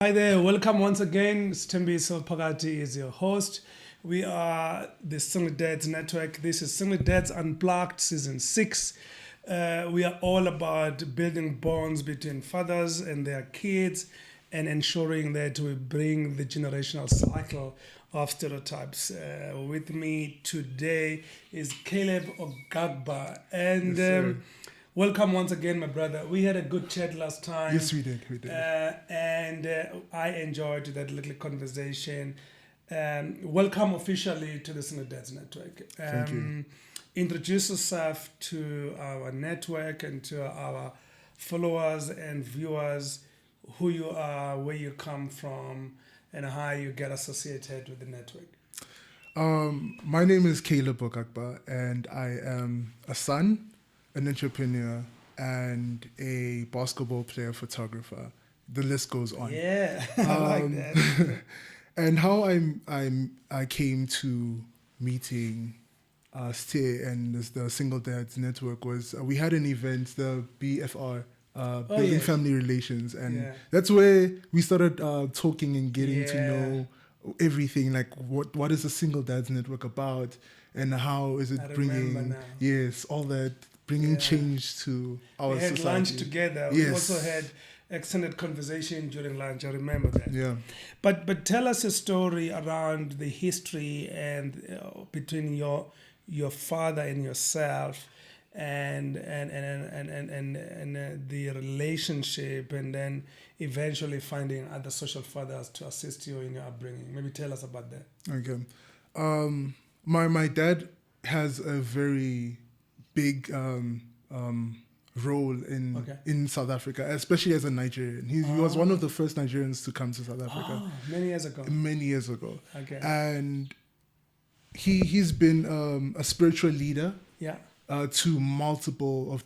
Hi there, welcome once again. Stembiso Pagati is your host. We are the Single Dads Network. This is Single Dads Unplugged, Season 6. We are all about building bonds between fathers and their kids and ensuring that we bring the generational cycle of stereotypes. With me today is Caleb Ogagba. And Yes, welcome once again, my brother. We had a good chat last time. yes, we did. And I enjoyed that little conversation. Welcome officially to the Single Dads Network. Thank you. Introduce yourself to our network and to our followers and viewers, who you are, where you come from, and how you get associated with the network. My name is Caleb Ogagba, and I am a son, an entrepreneur, and a basketball player, photographer. The list goes on. Yeah, I like that. And how I came to meeting Ste and the Single Dads Network was we had an event, the BFR, Building yes. Family Relations, and Yeah. that's where we started talking and getting to Yeah. know everything, like what is the Single Dads Network about, and how is it I remember bringing now. all that, bringing Yeah. change to our We had society. lunch together. We Yes. also had extended conversation during lunch. I remember that. Yeah. But tell us a story around the history and between your father and yourself, and the relationship, and then eventually finding other social fathers to assist you in your upbringing. Maybe tell us about that. Okay. My dad has a very big role in South Africa, especially as a Nigerian. He was one of the first Nigerians to come to South Africa Many years ago. many years ago. Okay. And he's been a spiritual leader Yeah. to multiple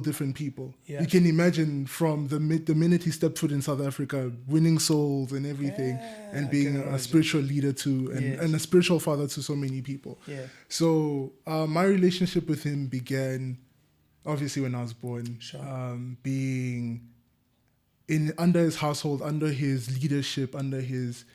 different people. Yeah. You can imagine from the minute he stepped foot in South Africa, winning souls and everything, and I being can a imagine. spiritual leader to Yes. and a spiritual father to so many people. Yeah. So my relationship with him began obviously when I was born, Sure. being under his household, under his leadership, under his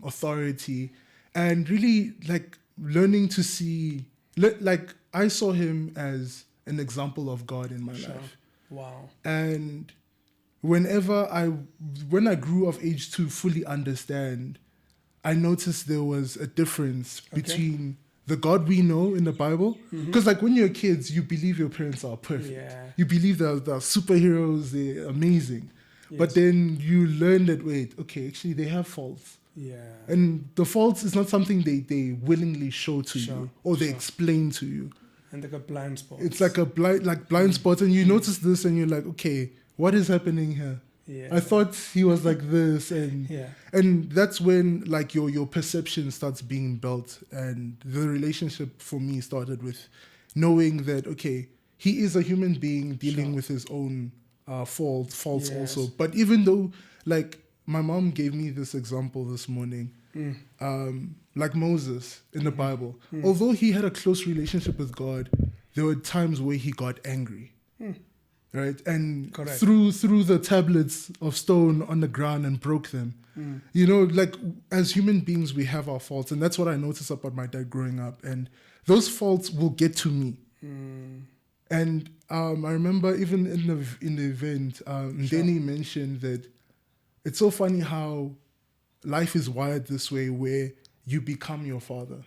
authority, and really like learning to see, like I saw him as an example of God in my Sure. life. Wow. And when I grew of age to fully understand, I noticed there was a difference Okay. between the God we know in the Bible. Because like when you're kids, you believe your parents are perfect. Yeah. You believe they're superheroes, they're amazing. But Yes. then you learn that, wait, okay, actually they have faults. Yeah. And the faults is not something they willingly show to Sure, you or they sure. explain to you. And they got blind spots. It's like a blind spot, and you notice this and you're like, okay, what is happening here? Yeah. I thought he was like this, and Yeah. and that's when like your perception starts being built, and the relationship for me started with knowing that, okay, he is a human being dealing Sure. with his own faults Yes. also. But even though, like, my mom gave me this example this morning, like Moses in the Bible, although he had a close relationship with God, there were times where he got angry. Right, and Correct. through the tablets of stone on the ground and broke them. You know, like as human beings, we have our faults, and that's what I noticed about my dad growing up. And those faults will get to me. And I remember even in the event, Danny mentioned that it's so funny how life is wired this way, where you become your father.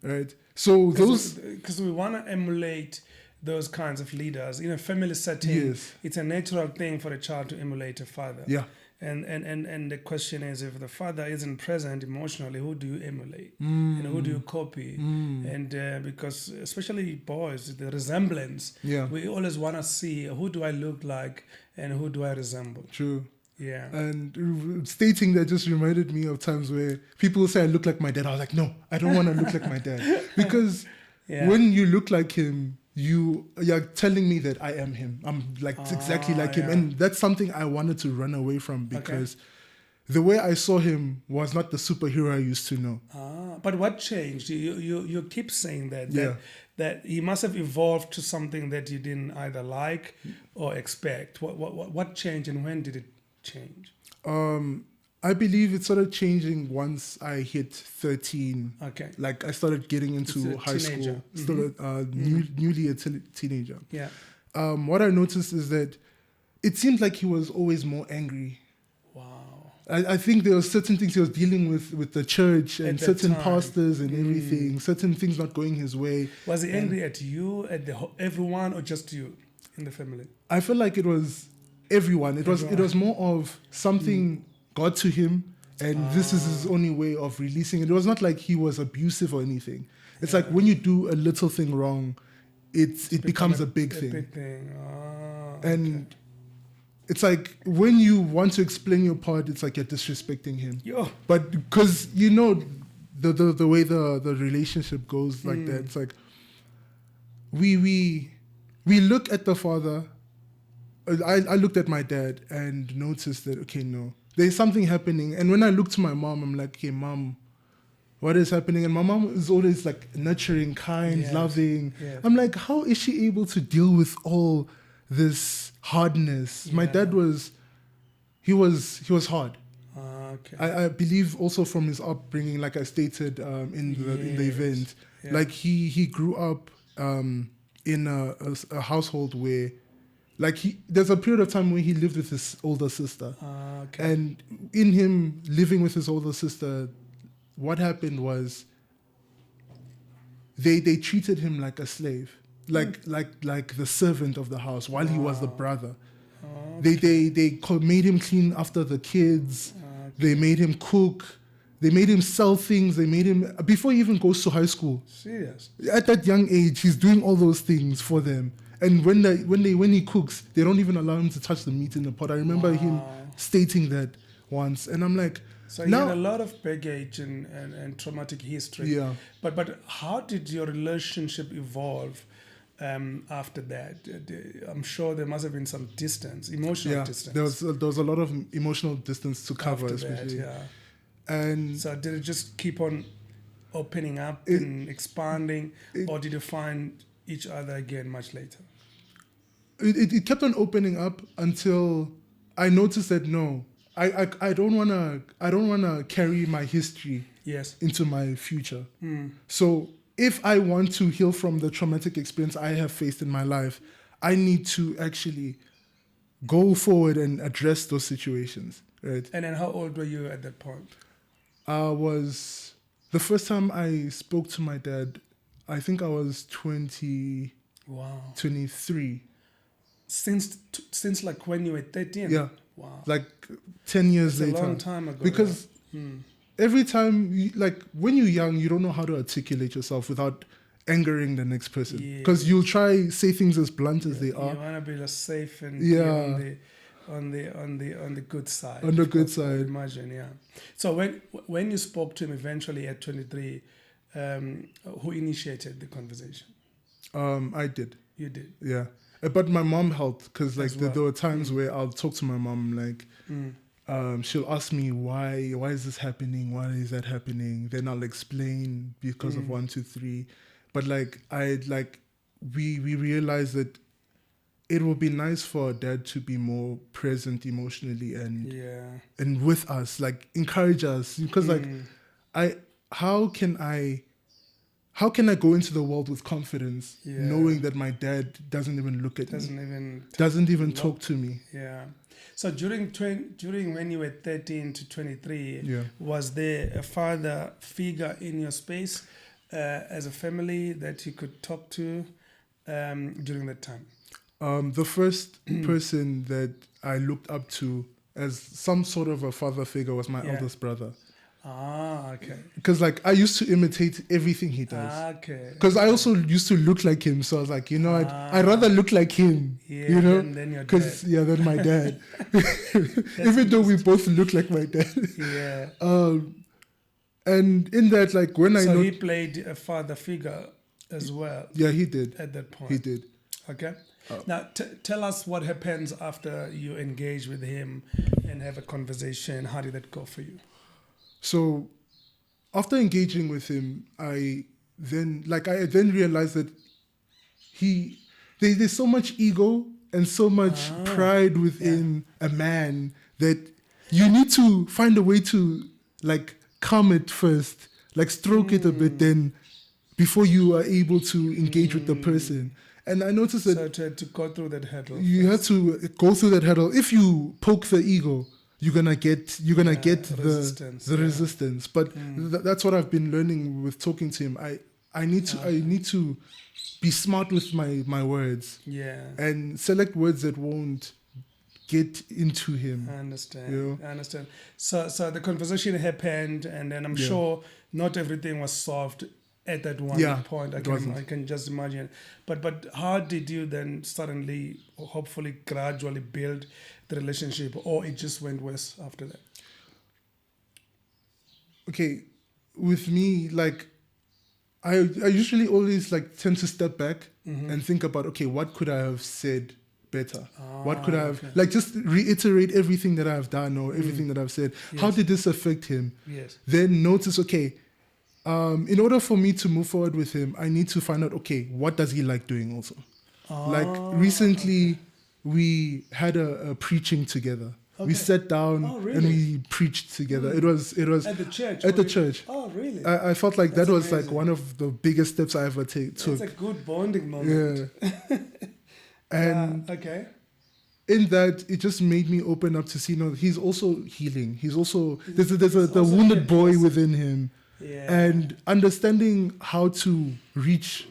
Right, so those. Because we want to emulate those kinds of leaders in a family setting. Yes. It's a natural thing for a child to emulate a father. Yeah. And the question is, if the father isn't present emotionally, who do you emulate? And who do you copy? And because especially boys, the resemblance, Yeah. we always want to see, who do I look like and who do I resemble? True. Yeah. And stating that just reminded me of times where people say I look like my dad. I was like, no, I don't want to look like my dad. Because Yeah. when you look like him, you're telling me that I am him. I'm like exactly like him. yeah. And that's something I wanted to run away from, because the way I saw him was not the superhero I used to know. But what changed? You keep saying that Yeah. that he must have evolved to something that you didn't either like or expect. What changed, and when did it change? I believe it started changing once I hit 13. Okay. Like I started getting It's into a high teenager. school, still newly a teenager. Yeah. What I noticed is that it seemed like he was always more angry. Wow. I think there were certain things he was dealing with the church and At that certain time. pastors and everything, certain things not going his way. Was he angry at you, at everyone, or just you in the family? I feel like it was everyone. It Everyone. was more of something got to him, and this is his only way of releasing it. It was not like he was abusive or anything. It's like when you do a little thing wrong, it becomes a big thing. Big thing. Oh, And it's like when you want to explain your part, it's like you're disrespecting him. Yo. But because you know the way the relationship goes like that, it's like we look at the father. I looked at my dad and noticed that okay, no, there's something happening. And when I look to my mom, I'm like, okay, mom, what is happening? And my mom is always like nurturing, kind, loving. Yes. I'm like, how is she able to deal with all this hardness? My dad was hard. Okay. I believe also from his upbringing, like I stated in the event, like he grew up in a household where, like there's a period of time where he lived with his older sister, and in him living with his older sister, what happened was they treated him like a slave, like the servant of the house while he was the brother. They made him clean after the kids. They made him cook. They made him sell things. They made him before he even goes to high school. Serious. At that young age, he's doing all those things for them. And when he cooks, they don't even allow him to touch the meat in the pot. I remember him stating that once, and I'm like, so you had a lot of baggage and traumatic history. Yeah. But how did your relationship evolve after that? I'm sure there must have been some distance, emotional distance. There was a lot of emotional distance to cover, After especially. that, And so did it just keep on opening up and expanding, or did you find each other again much later? It kept on opening up until I noticed that no, I don't wanna carry my history into my future. So if I want to heal from the traumatic experience I have faced in my life, I need to actually go forward and address those situations, right? And then how old were you at that point? Was the first time I spoke to my dad, I think I was 20, Wow. 23. Since like when you were 13? Yeah. Wow. Like 10 years That's later. a long time ago. Because every time, like when you're young, you don't know how to articulate yourself without angering the next person. Because you'll try say things as blunt as they are. You want to be just safe and be on the good side. On the good side. Imagine, yeah. So when you spoke to him eventually at 23, who initiated the conversation? I did. You did. Yeah. But my mom helped because like there were times where I'll talk to my mom like she'll ask me why is this happening, why is that happening, then I'll explain because of 1, 2, 3. But like we realized that it would be nice for our dad to be more present emotionally and with us, like encourage us, because like how can I go into the world with confidence knowing that my dad doesn't even look at me, doesn't even talk to me? Yeah. So during when you were 13 to 23, was there a father figure in your space as a family that you could talk to during that time? The first person that I looked up to as some sort of a father figure was my eldest brother. Ah, okay. Because like I used to imitate everything he does. Okay. Because I also used to look like him, so I was like, you know, I'd rather look like him. Yeah, you know, than your because dad. than my dad. Even though we both look like my dad. Yeah. And in that, like when so he played a father figure as well. Yeah, he did. At that point. He did. Okay. Now, tell us what happens after you engage with him and have a conversation. How did that go for you? So, after engaging with him, I then realized that there's so much ego and so much pride within a man that you need to find a way to like calm it first, like stroke it a bit, then before you are able to engage with the person. And I noticed that So to go through that hurdle. you have to go through that hurdle. If you poke the ego, you're gonna get resistance, the resistance. But that's what I've been learning with talking to him. I need to be smart with my words. Yeah. And select words that won't get into him. I understand. You know? I understand. So the conversation happened, and then I'm sure not everything was solved at that one point. I can just imagine. But how did you then suddenly, or hopefully gradually build the relationship, or it just went worse after that? Okay, with me, like I usually always like tend to step back and think about, okay, what could I have said better? What could I have like just reiterate everything that I've done or everything that I've said? Yes. How did this affect him? Yes. Then notice, okay, in order for me to move forward with him, I need to find out, okay, what does he like doing also? Like recently, we had a preaching together. Okay. We sat down and we preached together. It was at the church. At the church. Oh, really? I felt like that was amazing. Like one of the biggest steps I ever took. It's a good bonding moment. Yeah. And okay. In that, it just made me open up to see, he's also healing. He's also there's the wounded boy within him. Yeah. And understanding how to reach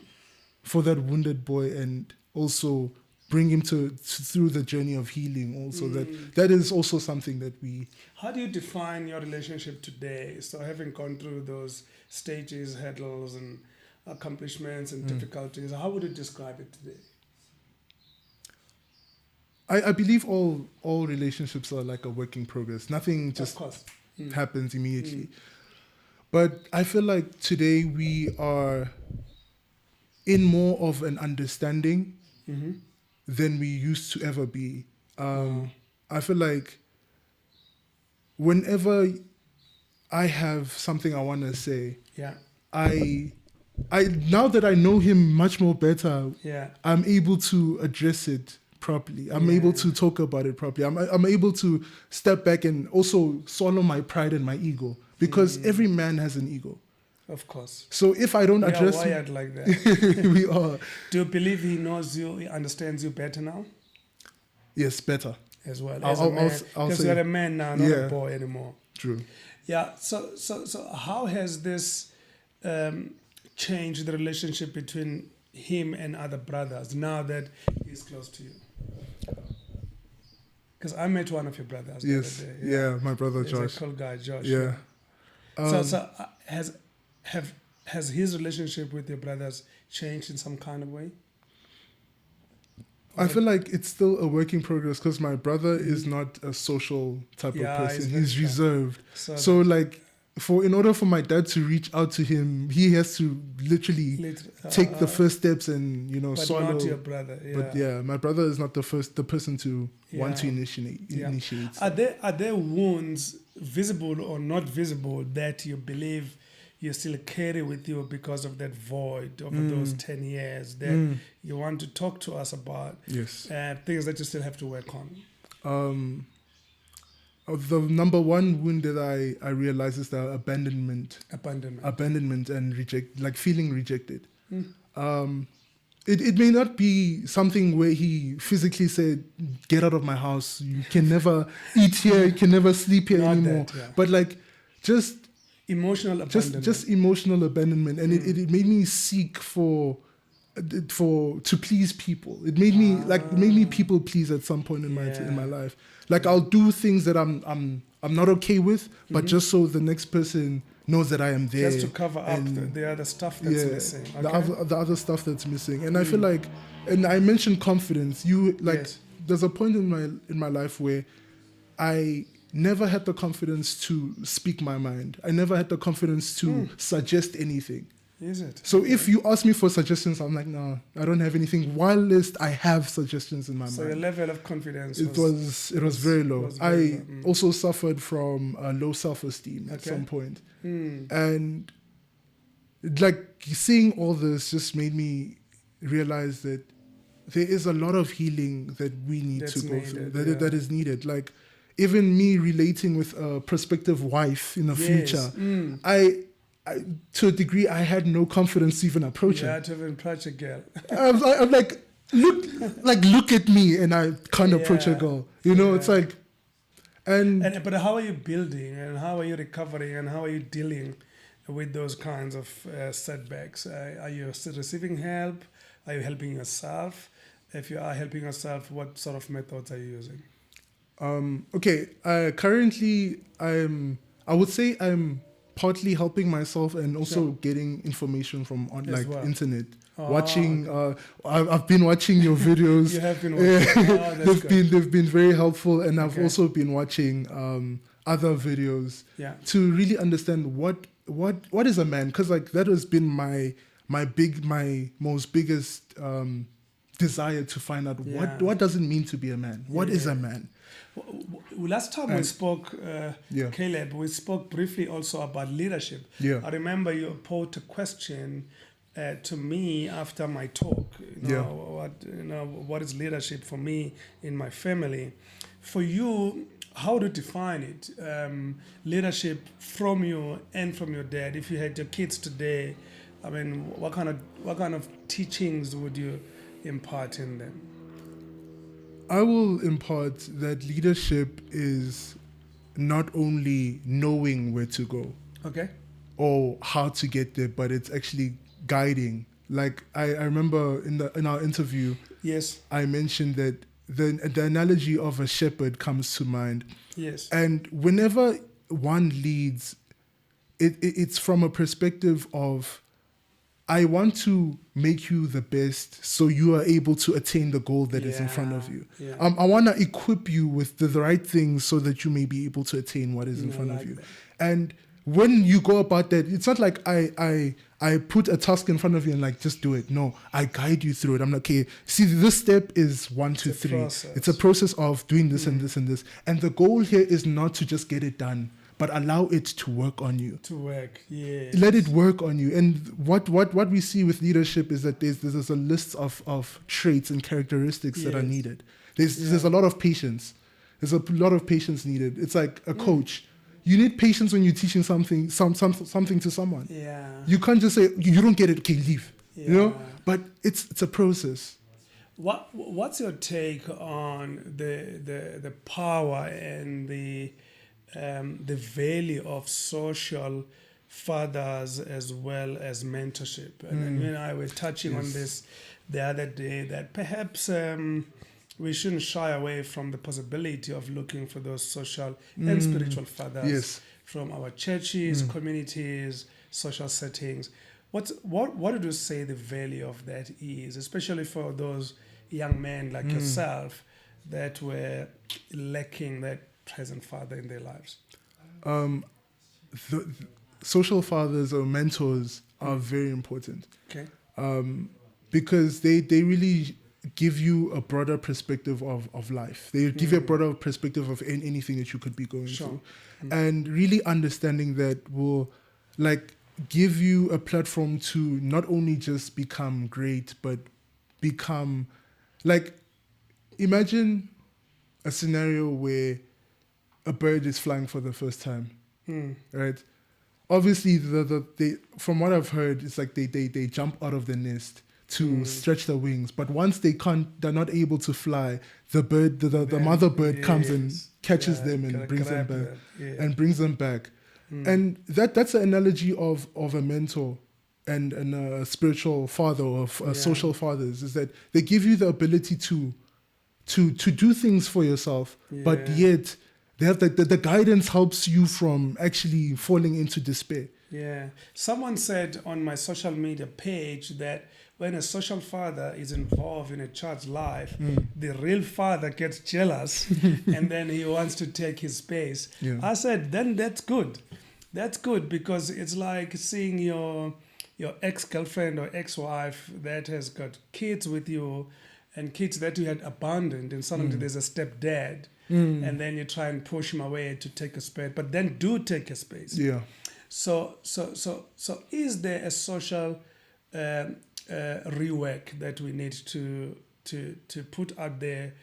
for that wounded boy and also bring him through the journey of healing also. That is also something that we... How do you define your relationship today? So having gone through those stages, hurdles and accomplishments and difficulties, how would you describe it today? I believe all relationships are like a work in progress. Nothing just happens immediately. But I feel like today we are in more of an understanding than we used to ever be. I feel like whenever I have something I want to say, I now that I know him much more better, I'm able to address it properly. I'm able to talk about it properly. I'm able to step back and also swallow my pride and my ego, because every man has an ego. Of course. So if I don't address... We are wired like that. We are. Do you believe he knows you, he understands you better now? Yes, better. As well. As a man. Because you're a man now, not a boy anymore. True. Yeah. So how has this changed the relationship between him and other brothers now that he's close to you? Because I met one of your brothers the other day. Yeah, my brother He's Josh. a cool guy, Josh. Yeah. Has his relationship with your brothers changed in some kind of way? I feel like it's still a work in progress, because my brother is not a social type of person. He's reserved. So like, in order for my dad to reach out to him, he has to literally take the first steps and but swallow. Not your brother. Yeah. But my brother is not the person to want to initiate. Are there wounds, visible or not visible, that you believe you still carry with you because of that void over those 10 years that you want to talk to us about? Yes. Things that you still have to work on. The number one wound that I realize is the abandonment and feeling rejected. It may not be something where he physically said, "Get out of my house. You can never eat here. You can never sleep here anymore." But like just emotional abandonment. Just emotional abandonment, and it made me seek to please people. It made me people please at some point in my life. Like I'll do things that I'm not okay with, but just so the next person knows that I am there. Just to cover up the other stuff that's missing. Okay. The other stuff that's missing. And I feel like, and I mentioned confidence. There's a point in my life where I never had the confidence to speak my mind. I never had the confidence to suggest anything. Is it? So if you ask me for suggestions, I'm like, no, I don't have anything. While I have suggestions in my mind. So your level of confidence was very low. I also suffered from low self-esteem at some point. And like seeing all this just made me realize that there is a lot of healing that we need to go through. That is needed. Like even me relating with a prospective wife in the future, I to a degree, I had no confidence to even approach You her. had to even approach a girl. I'm like, look at me, and I can't approach a girl. You know, it's like, but how are you building, and how are you recovering, and how are you dealing with those kinds of setbacks? Are you still receiving help? Are you helping yourself? If you are helping yourself, what sort of methods are you using? Okay, currently I would say I'm partly helping myself and also getting information from internet. Watching, I've been watching your videos. You have been watching. They've been very helpful, and I've also been watching other videos to really understand what is a man, because like that has been my most biggest desire to find out what does it mean to be a man. What is a man? Last time we spoke, Caleb, we spoke briefly also about leadership. I remember you posed a question to me after my talk. What is leadership for me in my family? For you, how to define it? Leadership from you and from your dad. If you had your kids today, I mean, what kind of teachings would you impart in them? I will impart that leadership is not only knowing where to go, or how to get there, but it's actually guiding. Like I remember in our interview, I mentioned that the analogy of a shepherd comes to mind. And whenever one leads, it's from a perspective of, I want to make you the best so you are able to attain the goal that is in front of you. I want to equip you with the right things so that you may be able to attain what is in front of you. And when you go about that, it's not like I put a task in front of you and like, just do it. No, I guide you through it. I'm like, okay, see, this step is 1, 2, 3. It's a process of doing this and this and this. And the goal here is not to just get it done, but allow it to work on you. Let it work on you. And what we see with leadership is that there's a list of traits and characteristics that are needed. There's a lot of patience. There's a lot of patience needed. It's like a coach. You need patience when you're teaching something to someone. You can't just say, you don't get it, okay, leave. You know? But it's a process. What's your take on the power and the value of social fathers as well as mentorship? And you and I were touching on this the other day, that perhaps we shouldn't shy away from the possibility of looking for those social and spiritual fathers from our churches, communities, social settings. What would you say the value of that is, especially for those young men like yourself that were lacking that present father in their lives? The social fathers or mentors are very important. Because they really give you a broader perspective of life. They give you a broader perspective of anything that you could be going through. And really understanding that will like give you a platform to not only just become great, but become like, imagine a scenario where a bird is flying for the first time, right? Obviously, they from what I've heard, it's like they jump out of the nest to stretch their wings, but once they're not able to fly, the mother bird comes and catches them and brings them back, and that's an analogy of a mentor and a spiritual father of social fathers, is that they give you the ability to do things for yourself, but yet they have the guidance helps you from actually falling into despair. Someone said on my social media page that when a social father is involved in a child's life, the real father gets jealous and then he wants to take his space. I said, then that's good. That's good, because it's like seeing your ex-girlfriend or ex-wife that has got kids with you and kids that you had abandoned, and suddenly there's a stepdad, and then you try and push him away to take a space, but then do take a space. So is there a social rework that we need to put out there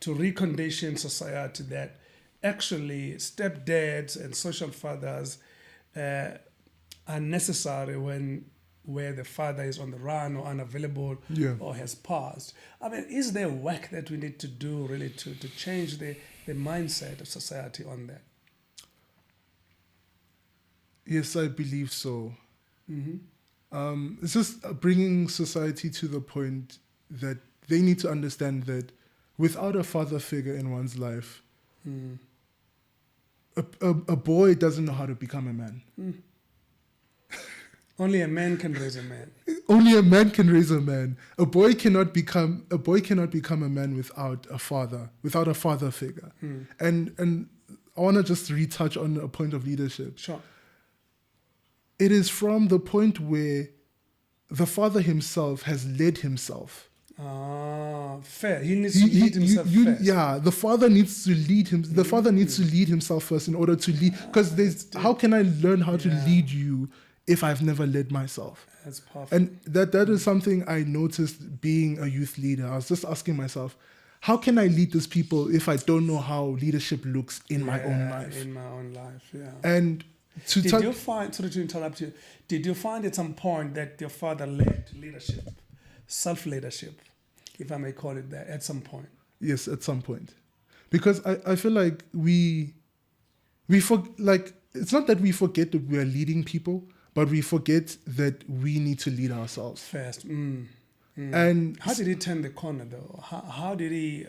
to recondition society that actually stepdads and social fathers are necessary where the father is on the run or unavailable or has passed. I mean, is there work that we need to do really to change the mindset of society on that? Yes, I believe so. Mm-hmm. It's just bringing society to the point that they need to understand that without a father figure in one's life, a boy doesn't know how to become a man. Only a man can raise a man. Only a man can raise a man. A boy cannot become a man without a father figure. And I want to just retouch on a point of leadership. Sure. It is from the point where the father himself has led himself. Fair. He needs to lead himself first. Yeah, the father needs to lead him. The father needs to lead himself first in order to lead. Because how can I learn how to lead you if I've never led myself? That's powerful. And that is something I noticed being a youth leader. I was just asking myself, how can I lead these people if I don't know how leadership looks in my own life? In my own life, yeah. And did you find, sorry to interrupt you, did you find at some point that your father led leadership, self-leadership, if I may call it that, at some point? Yes, at some point. Because I feel like it's not that we forget that we are leading people, but we forget that we need to lead ourselves first. And how did he turn the corner though? How did he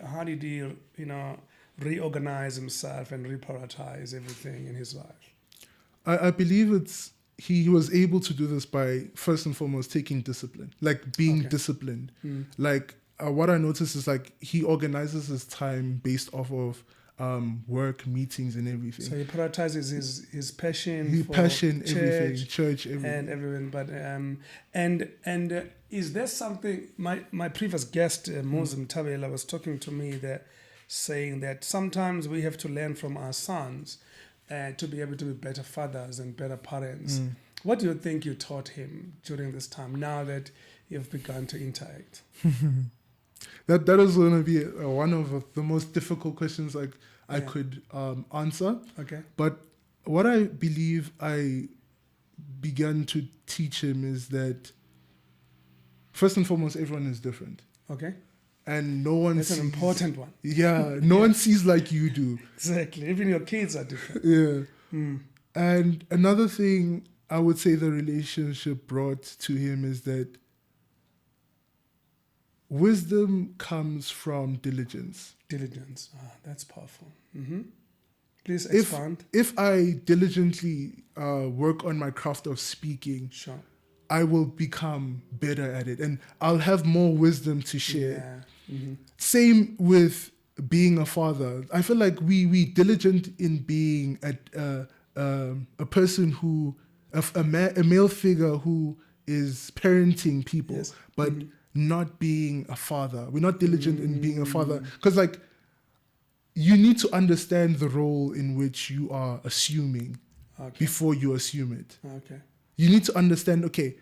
reorganize himself and reprioritize everything in his life? I believe he was able to do this by first and foremost taking discipline, like being disciplined. Like what I noticed is like he organizes his time based off of work, meetings, and everything. So he prioritizes his passion, everything, church, everything, and everything. But and is there something? My previous guest, Moses Tabela, was talking to me that saying that sometimes we have to learn from our sons to be able to be better fathers and better parents. What do you think you taught him during this time? Now that you've begun to interact. That is going to be one of the most difficult questions I could answer. Okay. But what I believe I began to teach him is that first and foremost, everyone is different. Okay. And no one That's an important one. Yeah, no one sees like you do. Exactly. Even your kids are different. Yeah. And another thing I would say the relationship brought to him is that wisdom comes from diligence. Diligence. That's powerful. Please expand. If I diligently work on my craft of speaking, sure, I will become better at it and I'll have more wisdom to share. Same with being a father. I feel like we diligent in being a person who, a male figure who is parenting people, but not being a father. We're not diligent in being a father because like you need to understand the role in which you are assuming before you assume it. Okay. You need to understand, okay.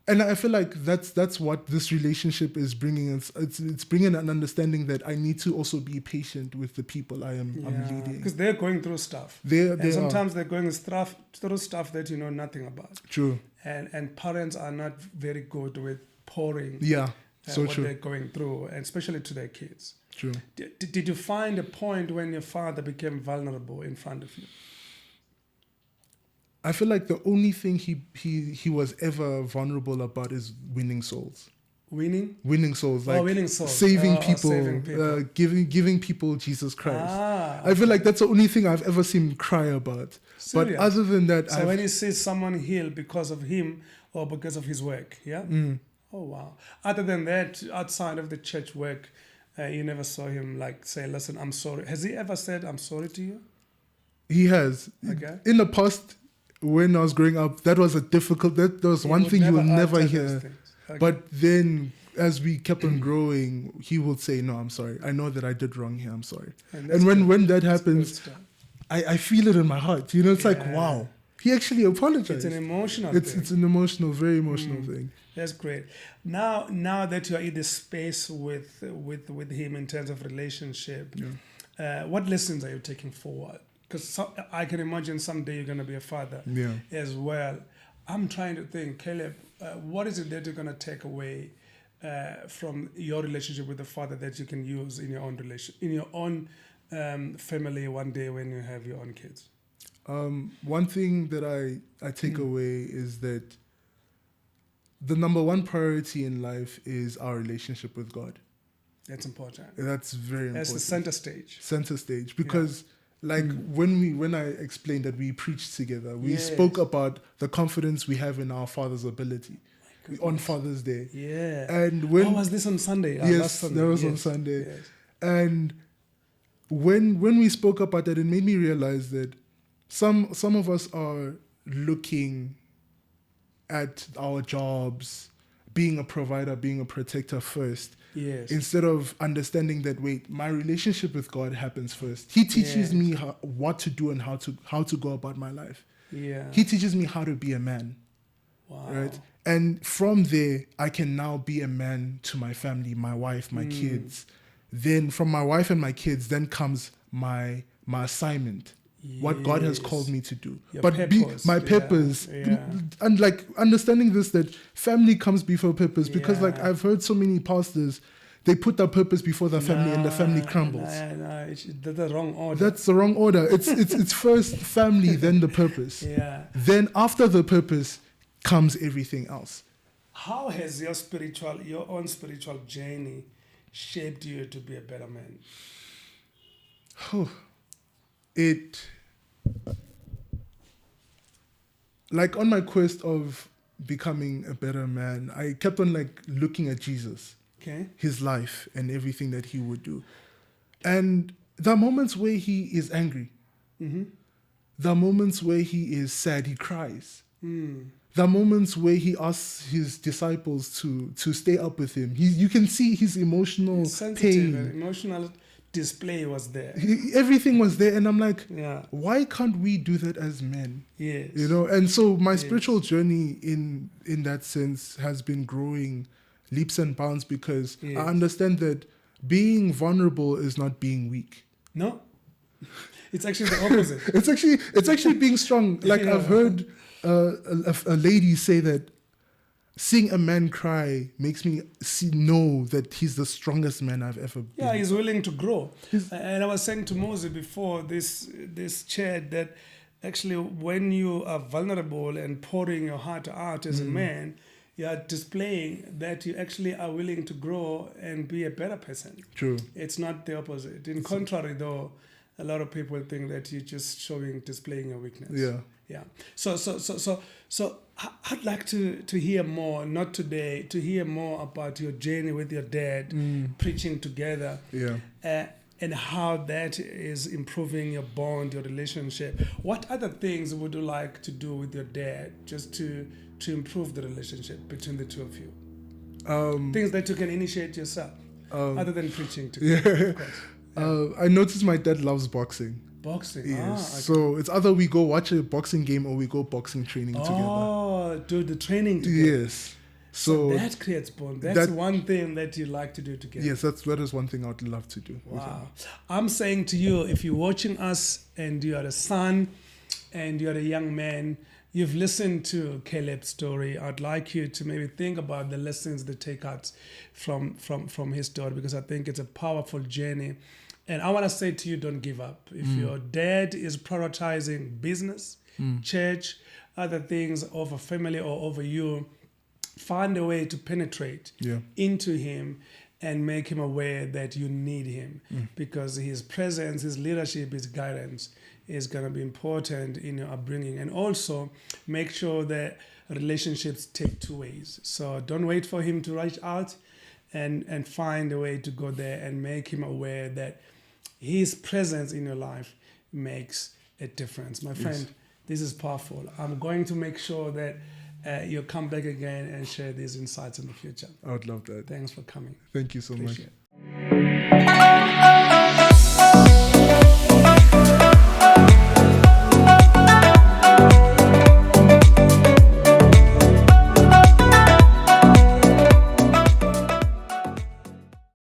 And I feel like that's what this relationship is bringing us. It's bringing an understanding that I need to also be patient with the people I'm leading. Because they're going through stuff. Sometimes they're going through stuff that you know nothing about. True. And parents are not very good with pouring what they're going through, and especially to their kids. True. Did you find a point when your father became vulnerable in front of you? I feel like the only thing he was ever vulnerable about is winning souls. Winning souls, like winning souls. Saving people. Giving people Jesus Christ. I feel like that's the only thing I've ever seen him cry about. Serious? But other than that, when he sees someone healed because of him or because of his work, oh wow. Other than that, outside of the church work, you never saw him like say, "Listen, I'm sorry." Has he ever said, "I'm sorry" to you? He has. Okay. In the past, when I was growing up, that was one thing you will never hear. Okay. But then as we kept on growing, he would say, "No, I'm sorry. I know that I did wrong here. I'm sorry." And when that happens, I feel it in my heart. You know, it's like, wow, he actually apologized. It's an emotional thing. It's an emotional, very emotional thing. That's great. Now that you are in this space with him in terms of relationship, What lessons are you taking forward? Because I can imagine someday you're going to be a father as well. I'm trying to think, Caleb, what is it that you're going to take away from your relationship with the father that you can use in your own family one day when you have your own kids? One thing that I take away is that the number one priority in life is our relationship with God. That's important. That's very important. That's the center stage. Center stage, because when I explained that we preached together, we spoke about the confidence we have in our Father's ability on Father's Day. Yeah. And when was this on Sunday? Yes, that was on Sunday. Yes. And when we spoke about that, it made me realize that some of us are looking at our jobs, being a provider, being a protector first. Yes. Instead of understanding that, wait, my relationship with God happens first. He teaches me what to do and how to go about my life. Yeah. He teaches me how to be a man. Wow. Right? And from there, I can now be a man to my family, my wife, my kids. Then from my wife and my kids, then comes my assignment. What God has called me to do. Your but purpose. My purpose. And like understanding this, that family comes before purpose, because like I've heard so many pastors, they put their purpose before the family and the family crumbles. No, it's the wrong order. That's the wrong order. It's first family, then the purpose. Yeah. Then after the purpose comes everything else. How has your own spiritual journey shaped you to be a better man? Like on my quest of becoming a better man, I kept on like looking at Jesus, his life and everything that he would do. And the moments where he is angry, the moments where he is sad, he cries. The moments where he asks his disciples to stay up with him, you can see his emotional pain. Emotional display was there. Everything was there, and I'm like, why can't we do that as men? Yes. You know, and so my spiritual journey in that sense has been growing leaps and bounds, because I understand that being vulnerable is not being weak. No, it's actually the opposite. it's actually being strong. Like I've heard a lady say that seeing a man cry makes me know that he's the strongest man I've ever been. Yeah, he's willing to grow. And I was saying to Moses before this chat that actually when you are vulnerable and pouring your heart out as a man, you are displaying that you actually are willing to grow and be a better person. True. It's not the opposite. In contrary, though, a lot of people think that you're just displaying your weakness. Yeah. Yeah. So I'd like to hear more, not today, to hear more about your journey with your dad, preaching together. Yeah. And how that is improving your bond, your relationship. What other things would you like to do with your dad just to improve the relationship between the two of you? Things that you can initiate yourself, other than preaching together, of course. I noticed my dad loves boxing. Boxing? Yes. So it's either we go watch a boxing game or we go boxing training together. Oh, do the training together. Yes. So that creates bond. That's one thing that you like to do together. Yes, that is one thing I would love to do. Wow. I'm saying to you, if you're watching us and you are a son and you are a young man, you've listened to Caleb's story. I'd like you to maybe think about the lessons that take out from his story, because I think it's a powerful journey. And I want to say to you, don't give up. If your dad is prioritizing business, church, other things over family or over you, find a way to penetrate into him and make him aware that you need him, because his presence, his leadership, his guidance is going to be important in your upbringing. And also make sure that relationships take two ways. So don't wait for him to reach out, and find a way to go there and make him aware that his presence in your life makes a difference. My friend, this is powerful. I'm going to make sure that you'll come back again and share these insights in the future. I would love that. Thanks for coming. Thank you so much. Appreciate it.